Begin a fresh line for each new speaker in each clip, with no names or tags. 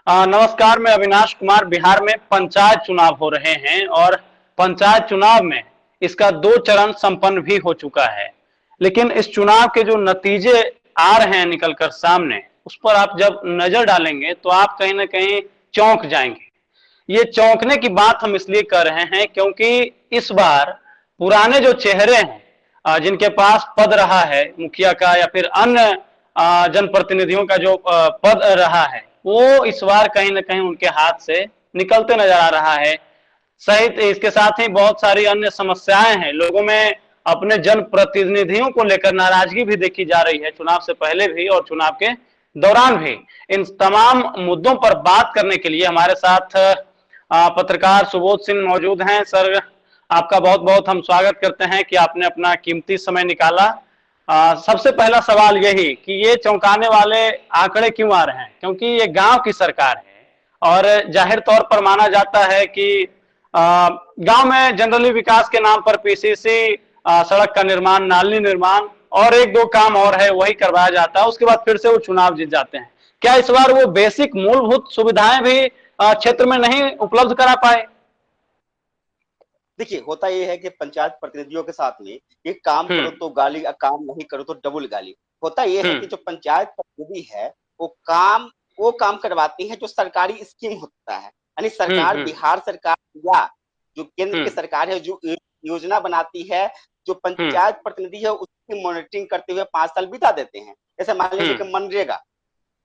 नमस्कार, मैं अविनाश कुमार। बिहार में पंचायत चुनाव हो रहे हैं और पंचायत चुनाव में इसका 2 चरण संपन्न भी हो चुका है। लेकिन इस चुनाव के जो नतीजे आ रहे हैं निकलकर सामने, उस पर आप जब नजर डालेंगे तो आप कहीं ना कहीं चौंक जाएंगे। ये चौंकने की बात हम इसलिए कर रहे हैं क्योंकि इस बार पुराने जो चेहरे हैं, जिनके पास पद रहा है मुखिया का या फिर अन्य जनप्रतिनिधियों का जो पद रहा है, वो इस बार कहीं ना कहीं उनके हाथ से निकलते नजर आ रहा है। सहित इसके साथ ही बहुत सारी अन्य समस्याएं हैं। लोगों में अपने जनप्रतिनिधियों को लेकर नाराजगी भी देखी जा रही है, चुनाव से पहले भी और चुनाव के दौरान भी। इन तमाम मुद्दों पर बात करने के लिए हमारे साथ पत्रकार सुबोध सिंह मौजूद हैं। सर, आपका बहुत बहुत हम स्वागत करते हैं कि आपने अपना कीमती समय निकाला। सबसे पहला सवाल यही कि ये चौंकाने वाले आंकड़े क्यों आ रहे हैं, क्योंकि ये गांव की सरकार है और जाहिर तौर पर माना जाता है कि गांव में जनरली विकास के नाम पर पीसीसी, सड़क का निर्माण, नाली निर्माण और एक दो काम और है, वही करवाया जाता है। उसके बाद फिर से वो चुनाव जीत जाते हैं। क्या इस बार वो बेसिक मूलभूत सुविधाएं भी क्षेत्र में नहीं उपलब्ध करा पाए?
देखिए, होता यह है कि पंचायत प्रतिनिधियों के साथ में ये काम करो
हम्म।
तो गाली, काम नहीं करो तो डबल गाली। होता यह है
हम्म।
कि जो पंचायत प्रतिनिधि है वो काम करवाती है जो सरकारी स्कीम होता है। यानी सरकार,
हम्म।
बिहार सरकार या जो केंद्र की
हम्म।
सरकार है, जो योजना बनाती है, जो
हम्म।
पंचायत प्रतिनिधि है उसकी मॉनिटरिंग करते हुए 5 साल बिता देते हैं। जैसे मान लीजिए
हम्म।
कि मनरेगा,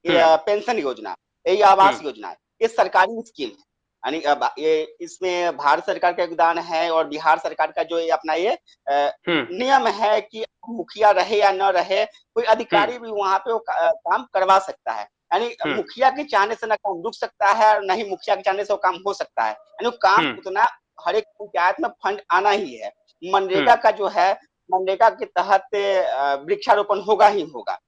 हम्म।
ये पेंशन योजना, ये आवास
हम्म।
योजना है, ये सरकारी स्कीम है। यानी अब ये इसमें भारत सरकार का योगदान है और बिहार सरकार का जो ये अपना ये
हम्म।
नियम है कि मुखिया रहे या न रहे, कोई
हम्म।
अधिकारी भी वहां पे वो काम करवा सकता है। यानी
हम्म।
मुखिया के चाहने से ना काम रुक सकता है और न ही मुखिया के चाहने से वो काम हो सकता है। यानी वो काम
हम्म।
उतना, हर एक पंचायत में फंड आना ही है। मनरेगा
हम्म।
का जो है, मनरेगा के तहत वृक्षारोपण होगा ही होगा।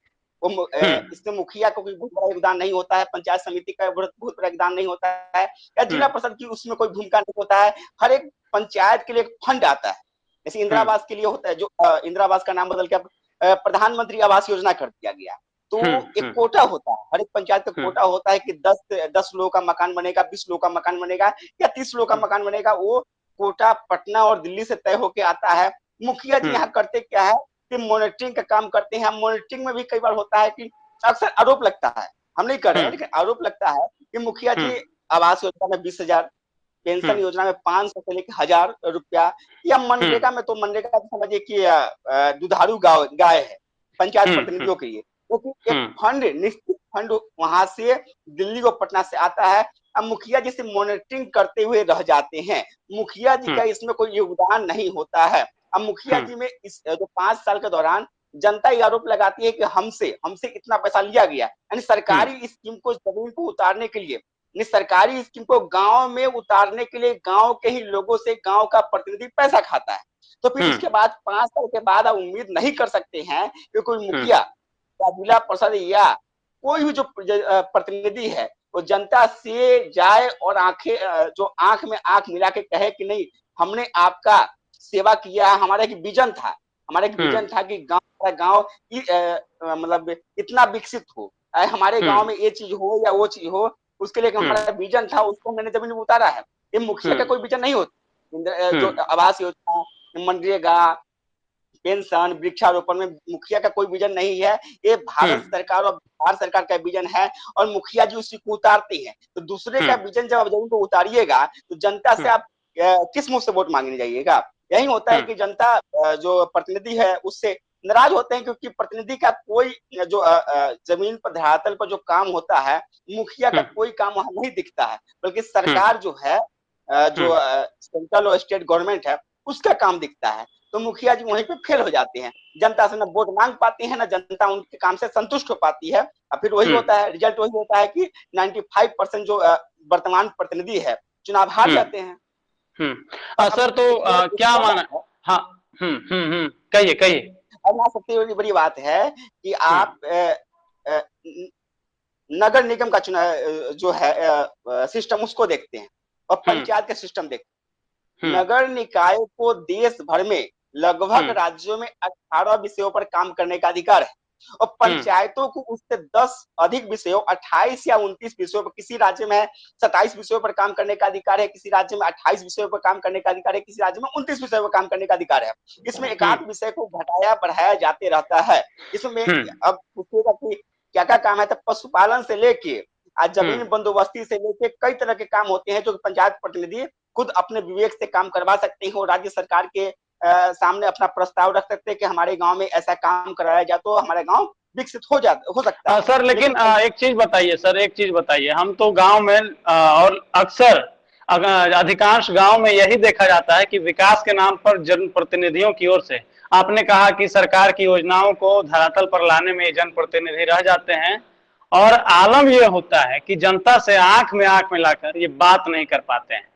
हम्म।
इसमें मुखिया को कोई बहुत बड़ा योगदान नहीं होता है, पंचायत समिति का बहुत बड़ा योगदान नहीं होता है, या जिला
हम्म।
परिषद की उसमें कोई भूमिका नहीं होता है। हर एक पंचायत के लिए एक फंड आता है। जैसे इंदिरा
हम्म।
आवास के लिए होता है, जो इंदिरा आवास का नाम बदल के प्रधानमंत्री आवास योजना कर दिया गया। तो एक
हम्म।
कोटा होता है, हर एक पंचायत का
हम्म।
कोटा होता है कि 10 लोगों का मकान बनेगा, 20 लोगों का मकान बनेगा या 30 लोगों का मकान बनेगा। वो कोटा पटना और दिल्ली से तय होके आता है। मुखिया जी
हम्म।
यहाँ करते क्या है कि मॉनिटरिंग का काम करते हैं। मॉनिटरिंग में भी कई बार होता है कि अक्सर आरोप लगता है, हम नहीं कर रहे हैं,
हम्म।
लेकिन आरोप लगता है कि मुखिया
हम्म।
जी आवास योजना में 20,000, पेंशन
हम्म।
योजना में 500 से लेकर 1,000 रुपया, या
हम्म।
मनरेगा में तो मनरेगा समझिए कि दुधारू गाय है पंचायत
हम्म।
प्रतिनिधियों के लिए, क्योंकि एक
हम्म।
फंड, निश्चित फंड वहां से दिल्ली और पटना से आता है। अब मुखिया जी से मॉनिटरिंग करते हुए रह जाते हैं। मुखिया जी का इसमें कोई योगदान नहीं होता है। अब मुखिया
हम्म।
जी में इस जो 5 साल के दौरान जनता ये आरोप लगाती है कि हमसे हमसे इतना पैसा लिया गया। यानी
हम्म।
सरकारी स्कीम को जमीन को उतारने के लिए, सरकारी स्कीम को गांव में उतारने के लिए गांव के ही लोगों से गांव का प्रतिनिधि पैसा खाता है। तो फिर
हम्म।
उसके बाद 5 साल के बाद आप उम्मीद नहीं कर सकते हैं कि कोई
हम्म।
मुखिया या जिला परिषद या कोई भी जो प्रतिनिधि है वो जनता से जाए और आंखें, जो आंख में आंख मिला के कहे कि नहीं, हमने आपका सेवा किया है। हमारा एक विजन था, हमारा एक विजन था कि गांव मतलब इतना विकसित हो, हमारे गांव
हम्म।
में ये चीज हो या वो चीज हो, उसके लिए
हम्म।
हमारा विजन था, उसको मैंने जमीन में उतारा है। ये मुखिया का
हम्म।
कोई विजन नहीं होता। जो
हम्म।
आवास योजना, मनरेगा, पेंशन, वृक्षारोपण में मुखिया का कोई विजन नहीं है। ये भारत
हम्म।
सरकार और बिहार सरकार का विजन है और मुखिया जी उसी को उतारते हैं। तो दूसरे का
हम्म।
विजन जब आप जमीन को उतारिएगा तो जनता से
हम्म।
आप किस मुंह से वोट मांगने जाइएगा? यही होता है
हम्म।
कि जनता जो प्रतिनिधि है उससे नाराज होते हैं, क्योंकि प्रतिनिधि का कोई जो जमीन पर, धरातल पर जो काम होता है, मुखिया का
हम्म।
कोई काम वहां नहीं दिखता है, बल्कि
हम्म।
सरकार जो है, जो
हम्म।
सेंट्रल और स्टेट गवर्नमेंट है, उसका काम दिखता है। तो मुखिया जी वहीं पे फेल हो जाते हैं। जनता से न वोट मांग पाते हैं, न जनता उनके काम से संतुष्ट हो पाती है। और फिर वही
हम्म।
होता है, रिजल्ट वही होता है कि 95% जो वर्तमान प्रतिनिधि है चुनाव हार
हम्म।
जाते हैं। अब
सर, तो
एक और एक
क्या
और
माना?
बात है,
हाँ। कहिए कहिए।
और यहाँ सबसे बड़ी बड़ी बात है कि
हम्म।
आप अ, नगर निगम का चुनाव जो है सिस्टम, उसको देखते हैं और
हम्म।
पंचायत का सिस्टम देखते हैं।
हम्म।
नगर निकाय को देश भर में लगभग
हम्म।
राज्यों में 18 विषयों पर काम करने का अधिकार है। और पंचायतों को उससे 10 अधिक विषयों 28 या 29 विषयों पर, किसी राज्य में 27 विषयों पर काम करने का अधिकार है, किसी राज्य में 28 विषयों पर काम करने का अधिकार है, किसी राज्य में 29 विषयों पर काम करने का अधिकार है। इसमें एकांत विषय को घटाया बढ़ाया जाते रहता है। इसमें अब पूछिएगा कि क्या क्या काम है, तो पशुपालन से लेके आज जमीन बंदोबस्ती से लेके कई तरह के काम होते हैं जो पंचायत प्रतिनिधि खुद अपने विवेक से काम करवा सकते हैं और राज्य सरकार के सामने अपना प्रस्ताव रख सकते हैं कि हमारे गांव में ऐसा काम कराया जाए तो हमारा गांव विकसित हो सकता है।
सर लेकिन एक चीज बताइए सर, एक चीज बताइए, हम तो गांव में और अक्सर अधिकांश गांव में यही देखा जाता है कि विकास के नाम पर जनप्रतिनिधियों की ओर से, आपने कहा कि सरकार की योजनाओं को धरातल पर लाने में जनप्रतिनिधि रह जाते हैं और आलम यह होता है कि जनता से आंख में लाकर ये बात नहीं कर पाते हैं।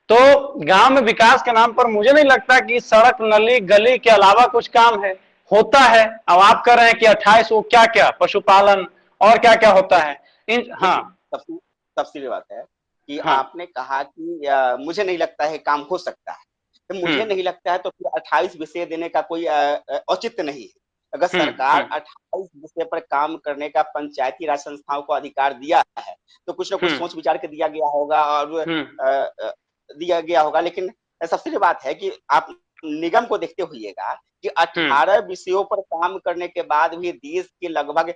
तो गांव में विकास के नाम पर मुझे नहीं लगता कि सड़क नली गली के अलावा कुछ काम है, होता है। अब आप कर रहे हैं कि 28 वो क्या क्या पशुपालन और क्या क्या होता है इन। हाँ
सबसे बात है कि आपने कहा कि मुझे नहीं लगता है काम हो सकता है, तो मुझे नहीं लगता है तो फिर 28 विषय देने का कोई औचित्य नहीं है। अगर सरकार 28 विषय पर काम करने का पंचायती राज संस्थाओं को अधिकार दिया है तो कुछ ना कुछ सोच विचार के दिया गया होगा और दिया गया होगा। लेकिन सबसे बात है कि आप निगम को देखते हुएगा कि 18 विषयों पर काम करने के बाद भी देश के लगभग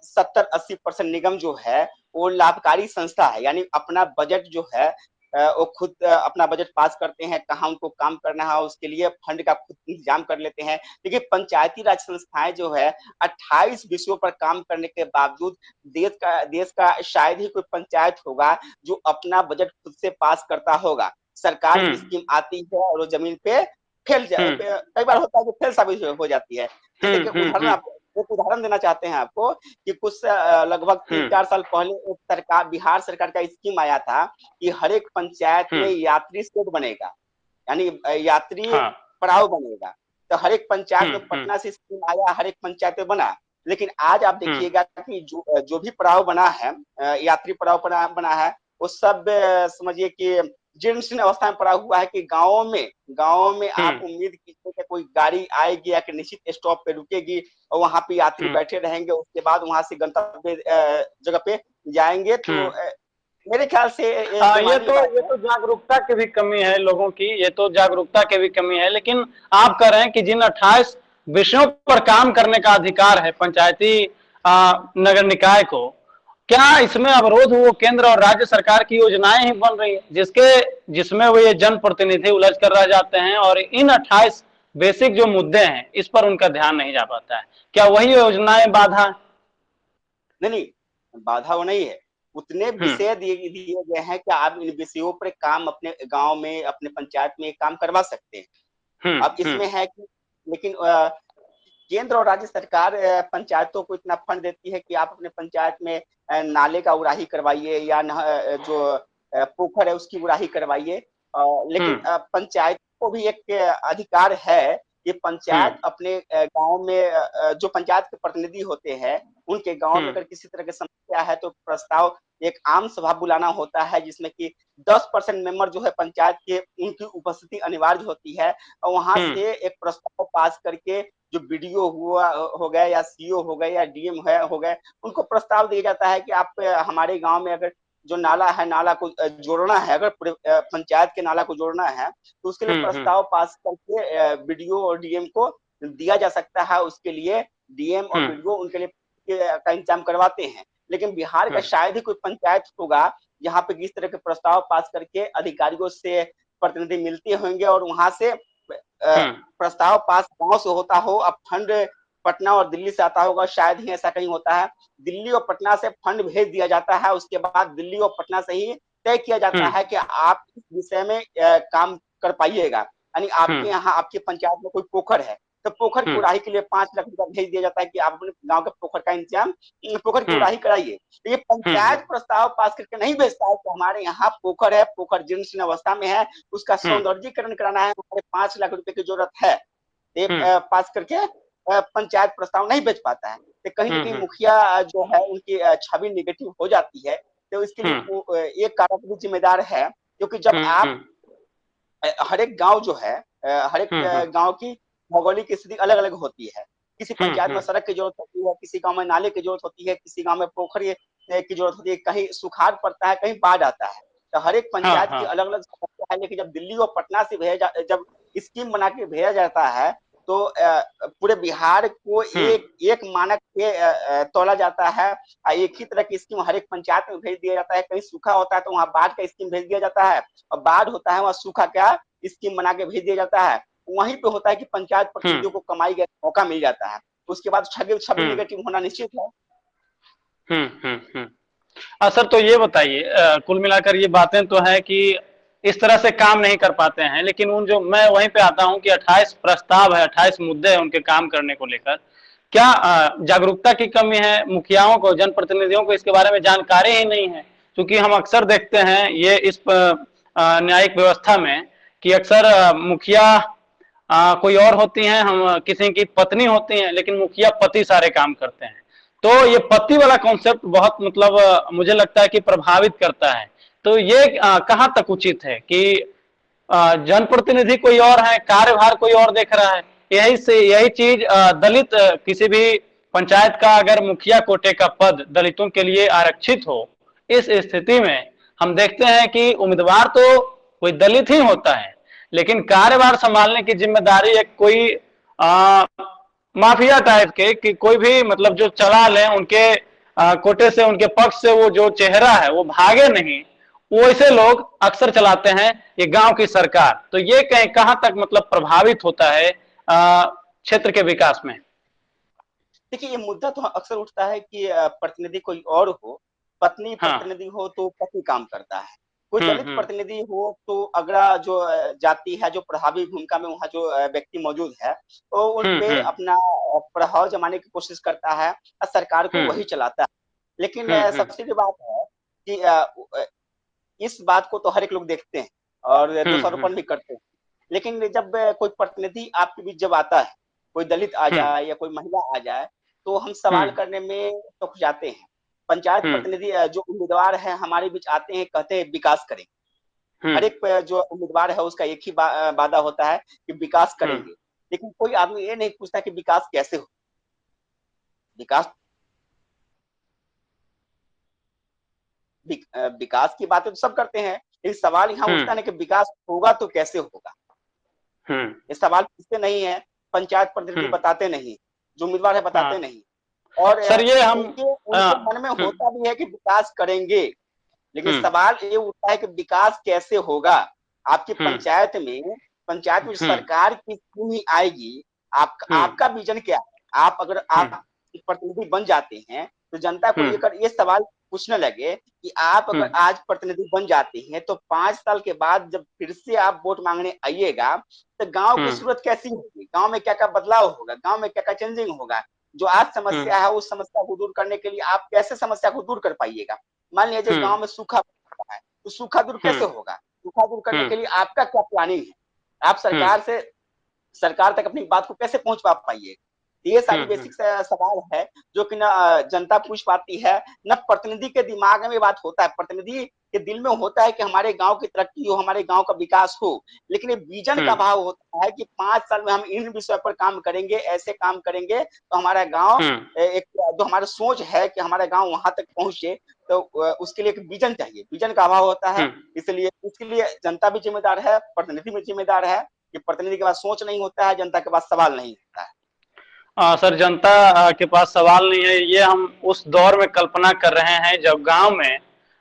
70-80% निगम जो है वो लाभकारी संस्था है, यानी अपना बजट जो है वो खुद अपना बजट पास करते हैं, कहाँ उनको काम करना है उसके लिए फंड का खुद इंतजाम कर लेते हैं। लेकिन पंचायती राज संस्थाएं जो है 28 विषयों पर काम करने के बावजूद देश का शायद ही कोई पंचायत होगा जो अपना बजट खुद से पास करता होगा। सरकार की स्कीम आती है और वो जमीन पे फेल जाए, कई बार होता है कि फेल साबित हो जाती है। जैसे कि एक उदाहरण देना चाहते हैं आपको कि कुछ लगभग 3-4 साल पहले एक सरकार बिहार सरकार का स्कीम आया था कि हर एक पंचायत में यात्री शेड बनेगा, यानी यात्री पड़ाव बनेगा। तो हर एक पंचायत में पटना से स्कीम आया, हर एक पंचायत में बना। लेकिन आज आप देखिएगा कि जो भी पड़ाव बना है, यात्री पड़ाव बना है, वो सब समझिए कि जीर्ण अवस्था में पड़ा हुआ है कि गाँव में आप उम्मीद कीजिए कि कोई गाड़ी आएगी या कि निश्चित स्टॉप पे रुकेगी और वहां पे यात्री बैठे रहेंगे, उसके बाद वहां से गंतव्य जगह पे जाएंगे। तो मेरे ख्याल से
ये तो जागरूकता की भी कमी है लोगों की, ये तो जागरूकता की भी कमी है। लेकिन आप कह रहे हैं कि जिन 28 विषयों पर काम करने का अधिकार है पंचायती नगर निकाय को, क्या इसमें अवरोध वो केंद्र और राज्य सरकार की योजनाएं ही बन रही है जिसमें वो ये जनप्रतिनिधि उलझ कर रह जाते हैं और इन 28 बेसिक जो मुद्दे हैं इस पर उनका ध्यान नहीं जा पाता है? क्या वही योजनाएं बाधा?
नहीं, बाधा वो नहीं है। उतने विषय दिए गए हैं कि आप इन विषयों पर काम अपने गांव में अपने पंचायत में काम करवा सकते हैं। अब इसमें है कि लेकिन केंद्र और राज्य सरकार पंचायतों को इतना फंड देती है कि आप अपने पंचायत में नाले का उड़ाही करवाइए या जो पोखर है उसकी उड़ाही करवाइए। लेकिन पंचायत को भी एक अधिकार है कि पंचायत अपने गांव में जो पंचायत के प्रतिनिधि होते हैं उनके गांव में अगर किसी तरह की समस्या है तो प्रस्ताव एक आम सभा बुलाना होता है जिसमें कि 10% मेंबर जो है पंचायत के उनकी उपस्थिति अनिवार्य होती है और वहां से एक प्रस्ताव पास करके जो बीडीओ हो गए या सीओ हो गए या डीएम हो गए उनको प्रस्ताव दिया जाता है कि आप हमारे गांव में अगर जो नाला है नाला को जोड़ना है, अगर पूरे पंचायत के नाला को जोड़ना है तो उसके लिए प्रस्ताव पास करके बीडीओ और डीएम को दिया जा सकता है। उसके लिए डीएम और बीडीओ उनके लिए का इंतजाम करवाते हैं। लेकिन बिहार का शायद ही कोई पंचायत होगा जहाँ पे इस तरह के प्रस्ताव पास करके अधिकारियों से प्रतिनिधि मिलते होंगे और वहां से प्रस्ताव पास गांव से होता हो। अब फंड पटना और दिल्ली से आता होगा, शायद ही ऐसा कहीं होता है। दिल्ली और पटना से फंड भेज दिया जाता है, उसके बाद दिल्ली और पटना से ही तय किया जाता है कि आप इस विषय में काम कर पाइएगा। यानी आपके यहाँ आपकी पंचायत में कोई पोखर है तो पोखर की उड़ाही के लिए 5 लाख रुपया भेज दिया जाता है कि आप अपने गांव के पोखर का इंतजाम पोखर की उड़ाही कराइए। तो ये पंचायत प्रस्ताव पास करके नहीं भेजता है कि हमारे यहाँ पोखर है, पोखर जीर्ण अवस्था में है, उसका सौंदर्यीकरण कराना है, हमारे 5 लाख रुपए की जरूरत है। ये पास करके पंचायत प्रस्ताव नहीं भेज पाता है। तो कहीं ना कहीं मुखिया जो है उनकी छवि निगेटिव हो जाती है। तो इसके लिए एक कारक भी जिम्मेदार है क्योंकि जब आप हर एक गांव जो है हर एक गांव की भौगोलिक स्थिति अलग अलग होती है। किसी पंचायत में सड़क की जरूरत होती है, किसी गांव में नाले की जरूरत होती है, किसी गांव में पोखरी की जरूरत होती है, कहीं सुखाड़ पड़ता है, कहीं बाढ़ आता है। तो हर एक
हाँ
पंचायत की
हाँ।
अलग अलग समस्या है। लेकिन जब दिल्ली और पटना से जब स्कीम बना के भेजा जाता है, तो पूरे बिहार को एक एक मानक पे तोला जाता है। एक ही तरह की स्कीम हर एक पंचायत में भेज दिया जाता है। कहीं सूखा होता है तो वहाँ बाढ़ का स्कीम भेज दिया जाता है, और बाढ़ होता है वहाँ सूखा का स्कीम बना के भेज दिया जाता है। वहीं पे होता है कि पंचायत प्रतिनिधियों को कमाई का मौका मिल जाता है। उसके बाद छवि छवि निगेटिव होना निश्चित है।
हम्म। सर तो ये बताइए, कुल मिलाकर ये बातें तो है कि इस तरह से काम नहीं कर पाते हैं, लेकिन उन जो मैं वहीं पे आता हूं कि 28 प्रस्ताव है, 28 मुद्दे हैं उनके काम करने को लेकर, क्या जागरूकता की कमी है? मुखियाओं को, जनप्रतिनिधियों को इसके बारे में जानकारी ही नहीं है? क्योंकि हम अक्सर देखते हैं ये इस न्यायिक व्यवस्था में कि अक्सर मुखिया कोई और होती हैं, हम किसी की पत्नी होती हैं, लेकिन मुखिया पति सारे काम करते हैं। तो ये पति वाला कॉन्सेप्ट बहुत मतलब मुझे लगता है कि प्रभावित करता है। तो ये कहां तक उचित है कि जनप्रतिनिधि कोई और है, कार्यभार कोई और देख रहा है? यही चीज दलित किसी भी पंचायत का अगर मुखिया कोटे का पद दलितों के लिए आरक्षित हो, इस स्थिति में हम देखते हैं कि उम्मीदवार तो कोई दलित ही होता है, लेकिन कार्यभार संभालने की जिम्मेदारी एक कोई माफिया टाइप के, कि कोई भी मतलब जो चला ले उनके कोटे से, उनके पक्ष से वो जो चेहरा है वो भागे नहीं, वो ऐसे लोग अक्सर चलाते हैं ये गांव की सरकार। तो ये कहां तक मतलब प्रभावित होता है क्षेत्र के विकास में?
देखिए, ये मुद्दा तो अक्सर उठता है कि प्रतिनिधि कोई और हो, पत्नी
हाँ।
प्रतिनिधि हो तो पति काम करता है। कोई दलित
हम्म।
प्रतिनिधि हो तो अगला जो जाति है, जो प्रभावी भूमिका में वहाँ जो व्यक्ति मौजूद है, तो उन पे
हम्म।
अपना प्रभाव जमाने की कोशिश करता है, और सरकार को
हम्म
वही चलाता है। लेकिन
हम्म।
सबसे जो बात है कि इस बात को तो हर एक लोग देखते हैं और दोषारोपण
हम्म।
भी करते हैं। लेकिन जब कोई प्रतिनिधि आपके बीच जब आता है, कोई दलित आ
हम्म
जाए या कोई महिला आ जाए, तो हम सवाल
हम्म।
करने में तो जाते हैं। पंचायत
हम्म
प्रतिनिधि जो उम्मीदवार है हमारे बीच आते हैं, कहते हैं विकास करेंगे। हर
हम्म।
एक जो उम्मीदवार है उसका एक ही वादा होता है कि विकास
हम्म
करेंगे। लेकिन कोई आदमी ये नहीं पूछता कि विकास कैसे हो। विकास विकास की बातें तो सब करते हैं, लेकिन सवाल यहाँ
हम्म
उठता है ना कि विकास होगा तो कैसे होगा।
हम्म।
ये सवाल पूछते नहीं है, पंचायत प्रतिनिधि
हम्म।
बताते नहीं, जो उम्मीदवार है बताते
हाँ
नहीं। और
सर, ये हम
उनके उनके
हम्म
मन में होता भी है कि विकास करेंगे, लेकिन
हम्म
सवाल ये उठता है कि विकास कैसे होगा। आपकी
हम्म
पंचायत में
हम्म
सरकार की स्कीम ही आएगी।
हम्म
आपका विजन क्या है? आप अगर
हम्म
आप प्रतिनिधि बन जाते हैं, तो जनता को
हम्म
ये सवाल पूछने लगे कि आप अगर
हम्म
आज प्रतिनिधि बन जाते हैं, तो 5 साल के बाद जब फिर से आप वोट मांगने आइएगा, तो गांव की
हम्म
सूरत कैसी होगी, गांव में क्या क्या बदलाव होगा, गांव में क्या क्या चेंजिंग होगा। जो आज
हम्म
समस्या है उस समस्या को दूर करने के लिए आप कैसे समस्या को दूर कर पाइएगा। मान लीजिए
हम्म
गांव में सूखा है, तो सूखा दूर कैसे
हम्म
होगा। सूखा दूर करने
हम्म
के लिए आपका क्या प्लानिंग है। आप
हम्म
सरकार तक अपनी बात को कैसे पहुंच पा पाइए। ये सारी
हम्म
बेसिक सवाल है जो कि ना जनता पूछ पाती है, न प्रतिनिधि के दिमाग में बात होता है। प्रतिनिधि के दिल में होता है कि हमारे गांव की तरक्की हो, हमारे गांव का विकास हो, लेकिन ये विजन का भाव होता है कि 5 साल में हम इन विषय पर काम करेंगे, ऐसे काम करेंगे तो हमारा गांव
हम्म
एक जो हमारा सोच है कि हमारा गांव वहां तक पहुंचे, तो उसके लिए एक विजन चाहिए। विजन का अभाव होता है।
हम्म।
इसलिए इसके लिए जनता भी जिम्मेदार है, प्रतिनिधि भी जिम्मेदार है कि प्रतिनिधि के पास सोच नहीं होता है, जनता के पास सवाल नहीं होता है।
सर, जनता के पास सवाल नहीं है, ये हम उस दौर में कल्पना कर रहे हैं जब गांव में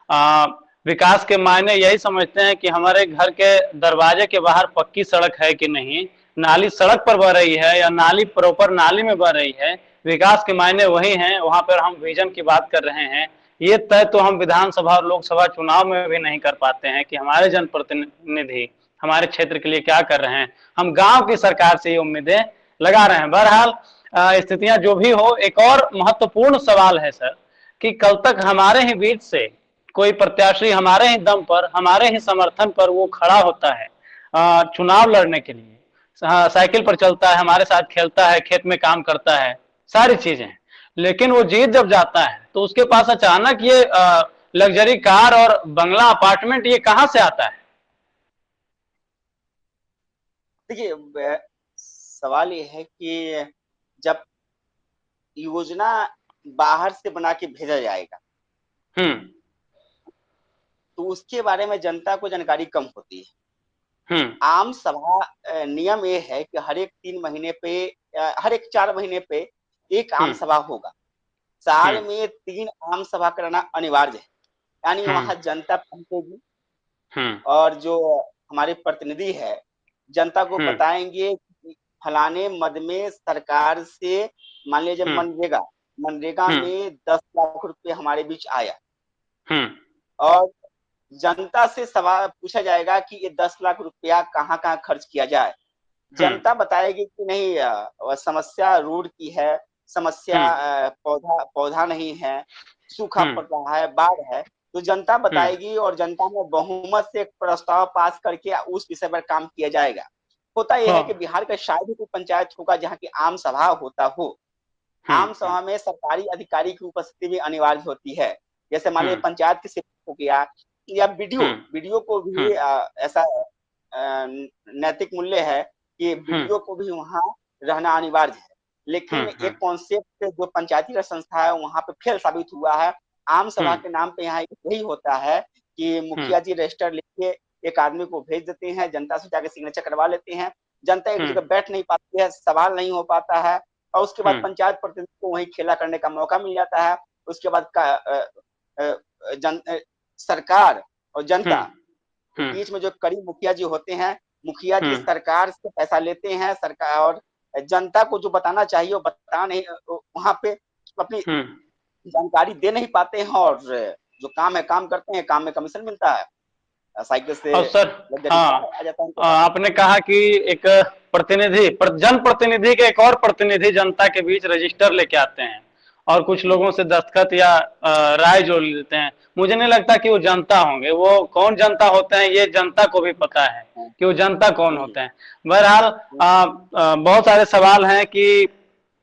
आ, विकास के मायने यही समझते हैं कि हमारे घर के दरवाजे के बाहर पक्की सड़क है कि नहीं, नाली सड़क पर बह रही है या नाली प्रॉपर नाली में बह रही है। विकास के मायने वही हैं, वहां पर हम विजन की बात कर रहे हैं। ये तय तो हम विधानसभा और लोकसभा चुनाव में भी नहीं कर पाते हैं कि हमारे जनप्रतिनिधि हमारे क्षेत्र के लिए क्या कर रहे हैं। हम गांव की सरकार से ये उम्मीदें लगा रहे हैं। बहरहाल स्थितियां जो भी हो, एक और महत्वपूर्ण सवाल है सर कि कल तक हमारे ही बीच से कोई प्रत्याशी हमारे ही दम पर, हमारे ही समर्थन पर वो खड़ा होता है चुनाव लड़ने के लिए, साइकिल पर चलता है, हमारे साथ खेलता है, खेत में काम करता है, सारी चीजें, लेकिन वो जीत जब जाता है तो उसके पास अचानक ये लग्जरी कार और बंगला अपार्टमेंट ये कहां से आता है?
देखिए, सवाल ये है कि जब योजना बाहर से बना के भेजा जाएगा, तो उसके बारे में जनता को जानकारी कम होती है। आम सभा नियम ये है कि हर एक 3 महीने पे, हर एक 4 महीने पे एक आम सभा होगा। साल में 3 आम सभा कराना अनिवार्य है, यानी वहां जनता पहुंचेगी और जो हमारे प्रतिनिधि है जनता को बताएंगे कि फलाने मद में सरकार से, मान लीजिए मनरेगा में 10 लाख रुपए हमारे बीच आया, और जनता से सवाल पूछा जाएगा कि ये 10 लाख रुपया कहाँ कहाँ खर्च किया जाए। जनता बताएगी कि नहीं, समस्या रोड की है, समस्या पौधा नहीं है, सूखा पड़ रहा है, बाढ़ है, तो जनता बताएगी और जनता में बहुमत से एक प्रस्ताव पास करके उस विषय पर काम किया जाएगा। होता यह है कि बिहार का शायद ही कोई पंचायत होगा जहाँ की आम सभा होता हो। आम सभा में सरकारी अधिकारी की उपस्थिति भी अनिवार्य होती है। जैसे मान लीजिए पंचायत की हो गया या वीडियो को भी ऐसा नैतिक मूल्य है कि वीडियो को भी वहां रहना अनिवार्य है। लेकिन एक कॉन्सेप्ट जो पंचायती राज संस्था है वहां पे फेल साबित हुआ है। आम सभा के नाम पे यहाँ यही होता है कि मुखिया जी रजिस्टर लेके एक आदमी को भेज देते हैं, जनता से जाके सिग्नेचर करवा लेते हैं, जनता एक जगह बैठ नहीं पाती है, सवाल नहीं हो पाता है, और उसके बाद पंचायत प्रतिनिधि को वही खेला करने का मौका मिल जाता है। उसके बाद सरकार और जनता के बीच में जो कड़ी मुखिया जी होते हैं, मुखिया जी सरकार से पैसा लेते हैं, सरकार और जनता को जो बताना चाहिए वो बता नहीं, वहां पे अपनी जानकारी दे नहीं पाते हैं, और जो काम है काम करते हैं, काम में कमीशन मिलता है, साइकिल से।
सर आपने कहा कि एक प्रतिनिधि, जनप्रतिनिधि के एक और प्रतिनिधि जनता के बीच रजिस्टर लेके आते हैं और कुछ लोगों से दस्तखत या राय जोड़ लेते हैं। मुझे नहीं लगता कि वो जनता होंगे। वो कौन जनता होते हैं ये जनता को भी पता है कि वो जनता कौन होते हैं। बहरहाल बहुत सारे सवाल हैं कि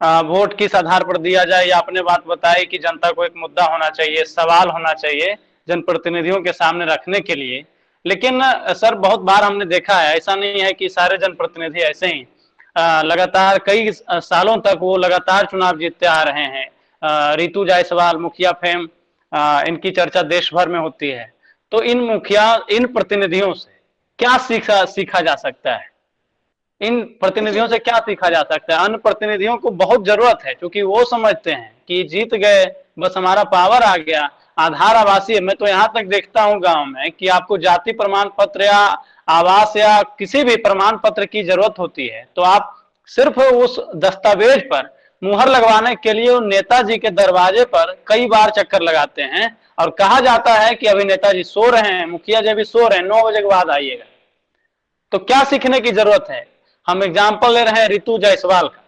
वोट किस आधार पर दिया जाए, या आपने बात बताई कि जनता को एक मुद्दा होना चाहिए, सवाल होना चाहिए जनप्रतिनिधियों के सामने रखने के लिए। लेकिन सर बहुत बार हमने देखा है, ऐसा नहीं है कि सारे जनप्रतिनिधि ऐसे ही लगातार कई सालों तक वो लगातार चुनाव जीतते आ रहे हैं। रितु जायसवाल, मुखिया फेम, इनकी चर्चा देश भर में होती है। तो इन प्रतिनिधियों से क्या सीखा जा सकता है? इन प्रतिनिधियों से क्या सीखा जा सकता है? अन्य प्रतिनिधियों को बहुत जरूरत है, क्योंकि वो समझते हैं कि जीत गए, बस हमारा पावर आ गया, आधार आवासीय है। मैं तो यहाँ तक देखता हूँ गांव में कि आपको जाति प्रमाण पत्र या आवास या किसी भी प्रमाण पत्र की जरूरत होती है तो आप सिर्फ उस दस्तावेज पर मुहर लगवाने के लिए नेताजी के दरवाजे पर कई बार चक्कर लगाते हैं, और कहा जाता है कि अभी नेताजी सो रहे हैं, मुखिया जी अभी सो रहे हैं, 9 बजे के बाद आइएगा। तो क्या सीखने की जरूरत है? हम एग्जाम्पल ले रहे हैं रितु जायसवाल का।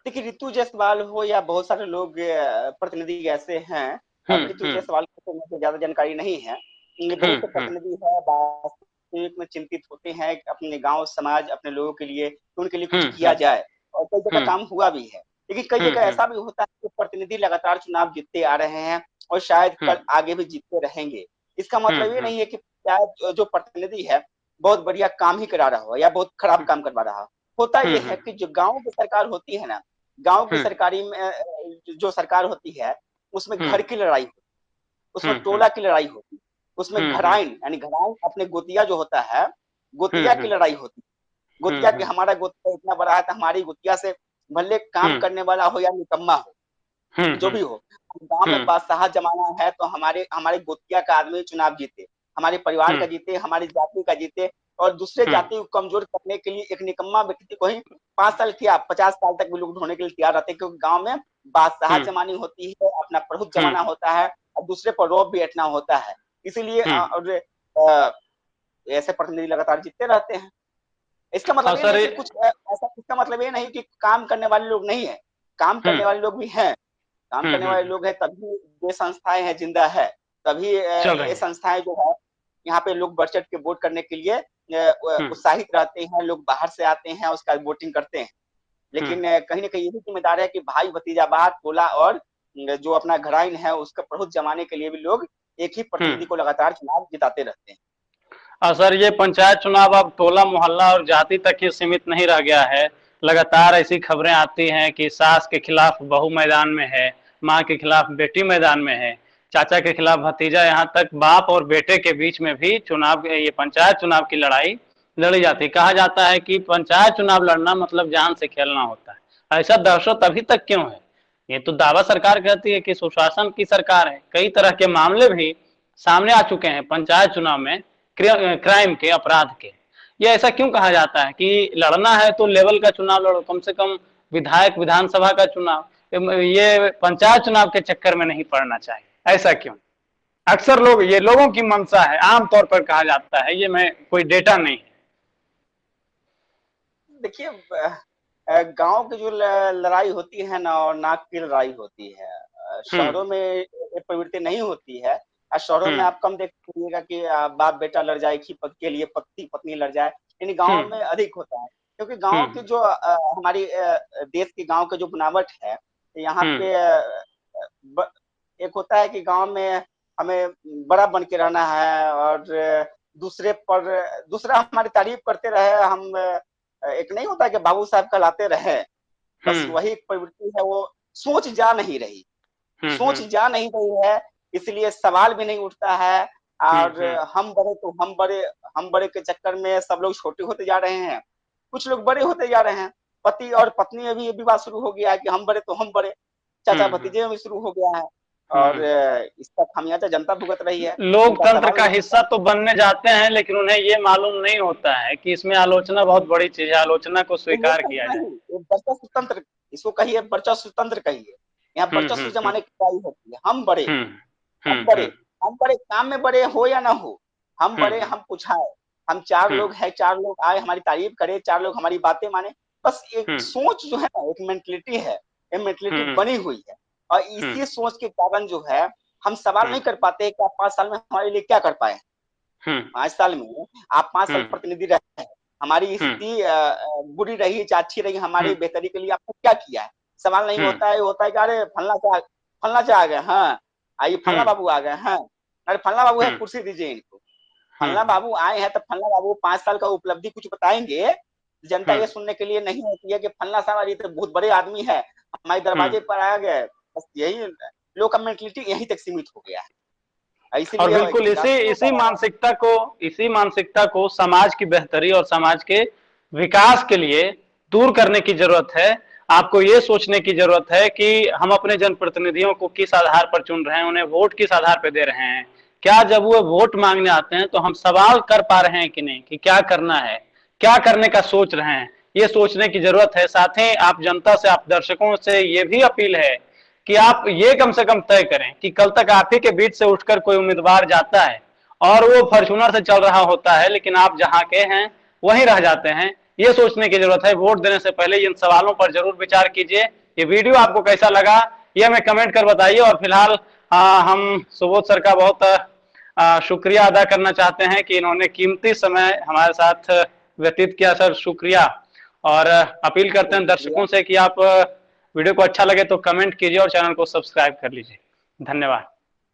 देखिए, रितु जायसवाल हो या बहुत सारे लोग प्रतिनिधि ऐसे हैं, रितु जायसवाल को मुझे ज्यादा जानकारी नहीं है। बहुत से प्रतिनिधि है वास्तविक में चिंतित होते हैं अपने गांव समाज अपने लोगों के लिए, तो उनके लिए कुछ किया जाए, और कई जगह काम हुआ भी है। लेकिन कई जगह ऐसा भी होता है कि प्रतिनिधि लगातार चुनाव जीतते आ रहे हैं और शायद कल आगे भी जीतते रहेंगे। इसका मतलब ये नहीं है कि जो प्रतिनिधि है बहुत बढ़िया काम ही करा रहा हो या बहुत खराब काम करवा रहा हो। होता यह है कि जो गांव की सरकार होती है ना, गांव की सरकारी में जो सरकार होती है उसमें घर की लड़ाई होती, उसमें टोला की लड़ाई होती, उसमें घराइन यानी घराइन अपने गोतिया जो होता है गोतिया की लड़ाई होती। गोतिया के हमारा गोतिया इतना बड़ा है तो हमारी गोतिया से भले काम करने वाला हो या निकम्मा हो, जो भी हो, गांव में बादशाह जमाना है तो हमारे गोतिया का आदमी चुनाव जीते, हमारे परिवार का जीते, हमारी जाति का जीते, और दूसरे जाति को कमजोर करने के लिए एक निकम्मा व्यक्ति को ही 5 साल किया 50 साल तक भी लोग ढोने के लिए तैयार रहते हैं, क्योंकि गांव में बादशाह जमानी होती है, अपना प्रभुत्व जमाना होता है और दूसरे पर रौब भी हटना होता है। इसीलिए ऐसे प्रतिनिधि लगातार जीतते रहते हैं। इसका मतलब ये नहीं कि कुछ ऐसा, इसका मतलब ये नहीं कि काम करने वाले लोग नहीं है, काम करने वाले लोग भी हैं, काम करने वाले लोग हैं, तभी ये संस्थाएं हैं जिंदा है, तभी ये संस्थाएं जो है यहाँ पे लोग बढ़ चढ़ के वोट करने के लिए उत्साहित रहते हैं, लोग बाहर से आते हैं उसका वोटिंग करते हैं। लेकिन कहीं ना कहीं ये भी जिम्मेदार है कि भाई भतीजावाद टोला और जो अपना घराइन है उसका प्रभुत्व जमाने के लिए भी लोग एक ही प्रतिनिधि को लगातार चुनाव जिताते रहते हैं।
सर ये पंचायत चुनाव अब टोला मोहल्ला और जाति तक ही सीमित नहीं रह गया है, लगातार ऐसी खबरें आती हैं कि सास के खिलाफ बहू मैदान में है, माँ के खिलाफ बेटी मैदान में है, चाचा के खिलाफ भतीजा, यहाँ तक बाप और बेटे के बीच में भी चुनाव, ये पंचायत चुनाव की लड़ाई लड़ी जाती है। कहा जाता है कि पंचायत चुनाव लड़ना मतलब जान से खेलना होता है। ऐसा दहशत अभी तक क्यों है? ये तो दावा सरकार कहती है कि सुशासन की सरकार है। कई तरह के मामले भी सामने आ चुके हैं पंचायत चुनाव में, क्राइम के, अपराध के। ये ऐसा क्यों कहा जाता है कि लड़ना है तो लेवल का चुनाव लड़ो, कम से कम विधायक, विधानसभा का चुनाव, ये पंचायत चुनाव के चक्कर में नहीं पड़ना चाहिए, ऐसा क्यों? अक्सर लोग, ये लोगों की मंशा है, आमतौर पर कहा जाता है, ये मैं कोई डेटा नहीं है।
देखिए, गांव की जो लड़ाई होती है ना, और नाक की लड़ाई होती है, शहरों में ये प्रवृत्ति नहीं होती है। शहरों में आप कम देखिएगा कि बाप बेटा लड़ जाए, के लिए पति पत्नी लड़ जाए, यानी गांव में अधिक होता है। क्योंकि गांव की जो हमारी देश की गांव की जो बनावट है, यहाँ पे एक होता है कि गांव में हमें बड़ा बन के रहना है, और दूसरा हमारी तारीफ करते रहे, हम एक नहीं होता कि बाबू साहब कहलाते रहे, बस वही एक प्रवृत्ति है। वो सोच जा नहीं रही, इसलिए सवाल भी नहीं उठता है। और हम बड़े तो हम बड़े के चक्कर में सब लोग छोटे होते जा रहे हैं, कुछ लोग बड़े होते जा रहे हैं। पति और पत्नी में भी ये विवाद शुरू हो गया है कि हम बड़े तो हम बड़े, चाचा भतीजे में भी शुरू हो गया है, और इसका खामियाजा जनता भुगत रही है।
लोकतंत्र का हिस्सा तो बनने जाते हैं, लेकिन उन्हें ये मालूम नहीं होता है कि इसमें आलोचना बहुत बड़ी चीज है, आलोचना को स्वीकार किया जाए।
वर्चस्व तंत्र इसको कहिए, वर्चस्व तंत्र कहिए। यहाँ वर्चस्व जमाने की लड़ाई होती है। हम बड़े काम में बड़े हो या ना हो, हम बड़े, हम कुछ है, हम चार लोग हैं, चार लोग आए हमारी तारीफ करे, चार लोग हमारी बातें माने। बस एक सोच जो है ना, एक मेंटलिटी है, ये मेंटलिटी बनी हुई है। और इसी सोच के कारण जो है, हम सवाल नहीं कर पाते कि आप 5 साल में हमारे लिए क्या कर पाए। 5 साल में आप 5 साल प्रतिनिधि रहे हैं, हमारी स्थिति बुरी रही चाहे अच्छी रही, हमारी बेहतरी के लिए आपने क्या किया है। सवाल नहीं होता है, होता है कि अरे फलना क्या आ गए, हाँ आइए फलना बाबू आ गए हैं, अरे फलना बाबू है, कुर्सी दीजिए इनको। फलना बाबू आए हैं तो फलना बाबू 5 साल का उपलब्धि कुछ बताएंगे। जनता ये सुनने के लिए नहीं होती है कि फलना साहब ये तो बहुत बड़े आदमी है, हमारे दरवाजे पर आ गए। बस यही लोग का मेंटलिटी यहीं तक सीमित हो गया है।
और बिल्कुल इसी मानसिकता को समाज की बेहतरी और समाज के विकास के लिए दूर करने की जरूरत है। आपको ये सोचने की जरूरत है कि हम अपने जनप्रतिनिधियों को किस आधार पर चुन रहे हैं, उन्हें वोट किस आधार पर दे रहे हैं। क्या जब वो वोट मांगने आते हैं तो हम सवाल कर पा रहे हैं कि नहीं, कि क्या करना है, क्या करने का सोच रहे हैं, ये सोचने की जरूरत है। साथ ही आप जनता से, आप दर्शकों से ये भी अपील है कि आप ये कम से कम तय करें कि कल तक आप ही के बीच से उठकर कोई उम्मीदवार जाता है और वो फॉर्च्यूनर से चल रहा होता है, लेकिन आप जहां के हैं वहीं रह जाते हैं। ये सोचने की जरूरत है। वोट देने से पहले इन सवालों पर जरूर विचार कीजिए। ये वीडियो आपको कैसा लगा ये हमें कमेंट कर बताइए। और फिलहाल हम सुबोध सर का बहुत शुक्रिया अदा करना चाहते हैं कि इन्होंने कीमती समय हमारे साथ व्यतीत किया। सर शुक्रिया। और अपील करते हैं दर्शकों से कि आप वीडियो को अच्छा लगे तो कमेंट कीजिए और चैनल को सब्सक्राइब कर लीजिए। धन्यवाद।